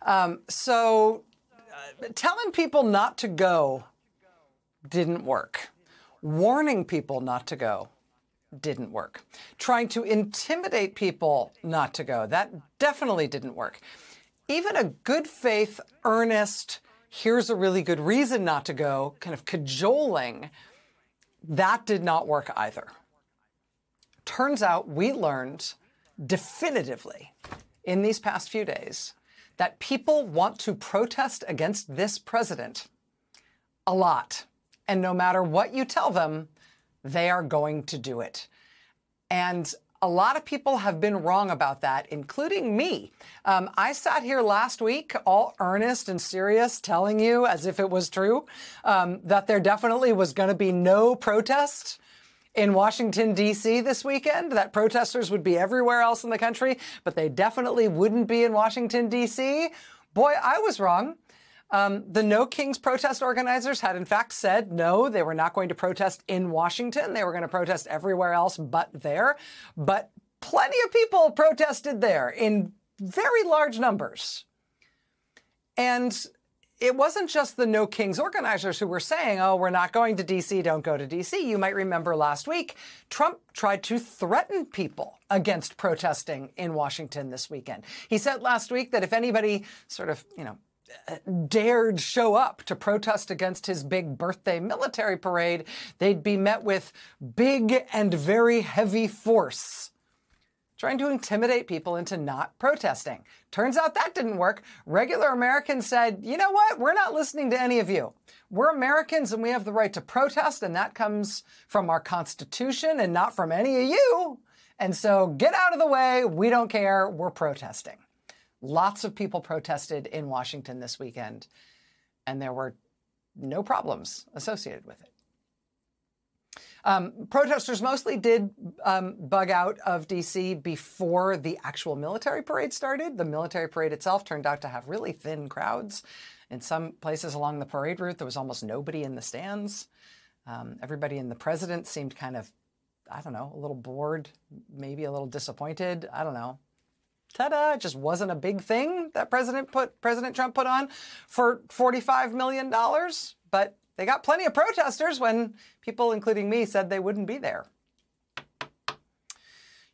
Telling people not to go didn't work. Warning people not to go didn't work. Trying to intimidate people not to go, that definitely didn't work. Even a good faith, earnest, here's a really good reason not to go, kind of cajoling, that did not work either. Turns out we learned definitively in these past few days that people want to protest against this president a lot. And no matter what you tell them, they are going to do it. And a lot of people have been wrong about that, including me. I sat here last week, all earnest and serious, telling you, as if it was true, that there definitely was going to be no protest in Washington, D.C. this weekend, that protesters would be everywhere else in the country, but they definitely wouldn't be in Washington, D.C. Boy, I was wrong. The No Kings protest organizers had in fact said no, they were not going to protest in Washington. They were going to protest everywhere else but there. But plenty of people protested there in very large numbers. And it wasn't just the No Kings organizers who were saying, oh, we're not going to D.C., don't go to D.C. You might remember last week, Trump tried to threaten people against protesting in Washington this weekend. He said last week that if anybody sort of, dared show up to protest against his big birthday military parade, they'd be met with big and very heavy force, trying to intimidate people into not protesting. Turns out that didn't work. Regular Americans said, you know what? We're not listening to any of you. We're Americans and we have the right to protest, and that comes from our Constitution and not from any of you. And so get out of the way. We don't care. We're protesting. Lots of people protested in Washington this weekend, and there were no problems associated with it. Protesters mostly did bug out of D.C. before the actual military parade started. The military parade itself turned out to have really thin crowds. In some places along the parade route, there was almost nobody in the stands. Everybody in the president seemed kind of, I don't know, a little bored, maybe a little disappointed. I don't know. Ta-da, it just wasn't a big thing that President Trump put on for $45 million. But they got plenty of protesters when people, including me, said they wouldn't be there.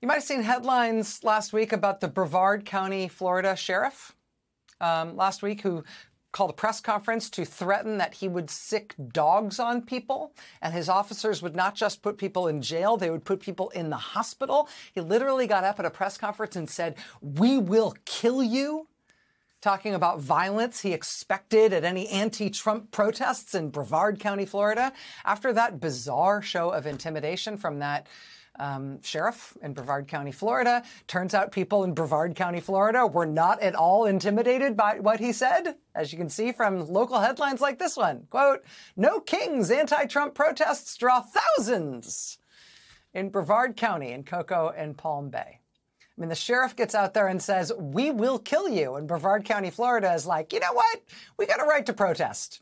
You might have seen headlines last week about the Brevard County, Florida sheriff last week who called a press conference to threaten that he would sick dogs on people, and his officers would not just put people in jail, they would put people in the hospital. He literally got up at a press conference and said, "We will kill you," talking about violence he expected at any anti-Trump protests in Brevard County, Florida. After that bizarre show of intimidation from that sheriff in Brevard County, Florida, turns out people in Brevard County, Florida were not at all intimidated by what he said, as you can see from local headlines like this one. Quote, "No Kings anti-Trump protests draw thousands in Brevard County in Cocoa and Palm Bay." I mean, the sheriff gets out there and says, "We will kill you." And Brevard County, Florida is like, you know what? We got a right to protest.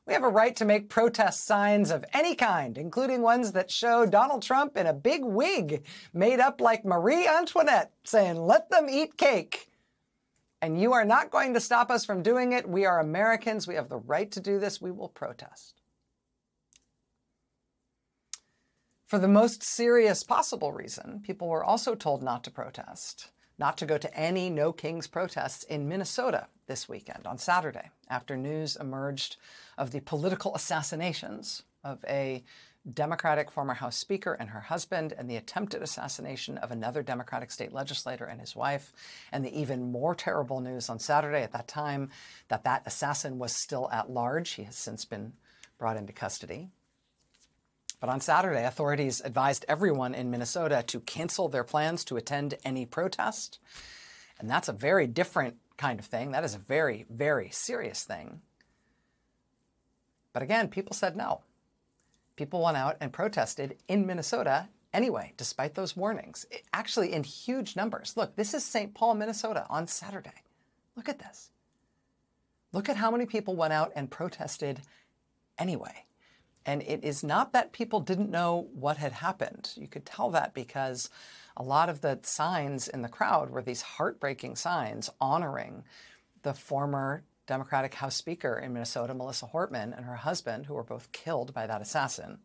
We have a right to make protest signs of any kind, including ones that show Donald Trump in a big wig made up like Marie Antoinette, saying, "Let them eat cake." And you are not going to stop us from doing it. We are Americans. We have the right to do this. We will protest. For the most serious possible reason, people were also told not to protest, not to go to any No Kings protests in Minnesota this weekend on Saturday, after news emerged of the political assassinations of a Democratic former House Speaker and her husband, and the attempted assassination of another Democratic state legislator and his wife, and the even more terrible news on Saturday at that time that that assassin was still at large. He has since been brought into custody. But on Saturday, authorities advised everyone in Minnesota to cancel their plans to attend any protest. And that's a very different kind of thing. That is a very, very serious thing. But again, people said no. People went out and protested in Minnesota anyway, despite those warnings, actually in huge numbers. Look, this is St. Paul, Minnesota on Saturday. Look at this. Look at how many people went out and protested anyway. And it is not that people didn't know what had happened. You could tell that because a lot of the signs in the crowd were these heartbreaking signs honoring the former Democratic House Speaker in Minnesota, Melissa Hortman, and her husband, who were both killed by that assassin.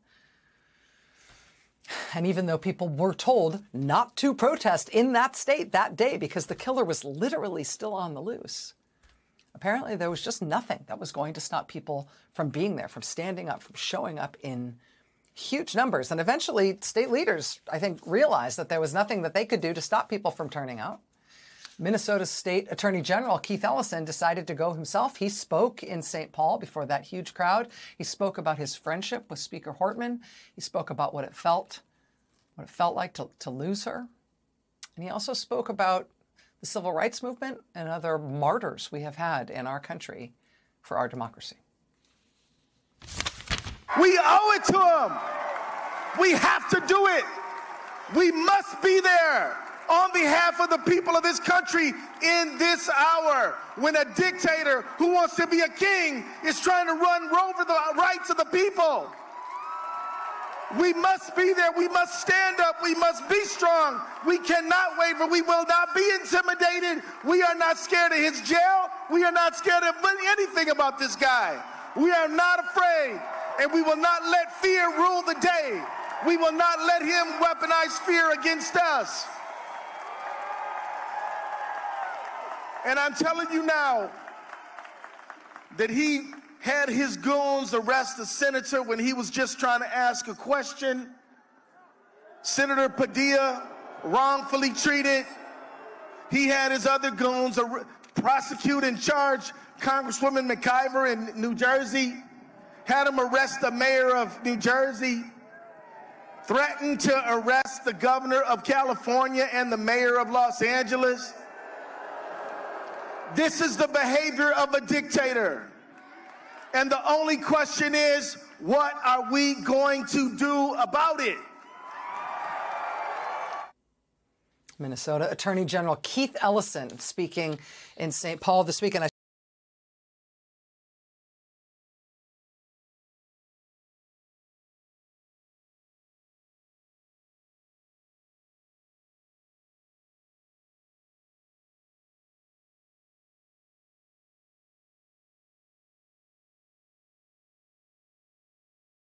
And even though people were told not to protest in that state that day because the killer was literally still on the loose, apparently there was just nothing that was going to stop people from being there, from standing up, from showing up in huge numbers. And eventually state leaders, I think, realized that there was nothing that they could do to stop people from turning out. Minnesota State Attorney General Keith Ellison decided to go himself. He spoke in St. Paul before that huge crowd. He spoke about his friendship with Speaker Hortman. He spoke about what it felt like to lose her. And he also spoke about the civil rights movement and other martyrs we have had in our country for our democracy. We owe it to them. We have to do it. We must be there on behalf of the people of this country in this hour when a dictator who wants to be a king is trying to run over the rights of the people. We must be there. We must stand up. We must be strong. We cannot waver. We will not be intimidated. We are not scared of his jail. We are not scared of anything about this guy. We are not afraid, and we will not let fear rule the day. We will not let him weaponize fear against us. And I'm telling you now that he had his goons arrest a senator when he was just trying to ask a question. Senator Padilla, wrongfully treated. He had his other goons prosecute and charge Congresswoman McIver in New Jersey, had him arrest the mayor of New Jersey, threatened to arrest the governor of California and the mayor of Los Angeles. This is the behavior of a dictator. And the only question is, what are we going to do about it? Minnesota Attorney General Keith Ellison speaking in St. Paul this weekend.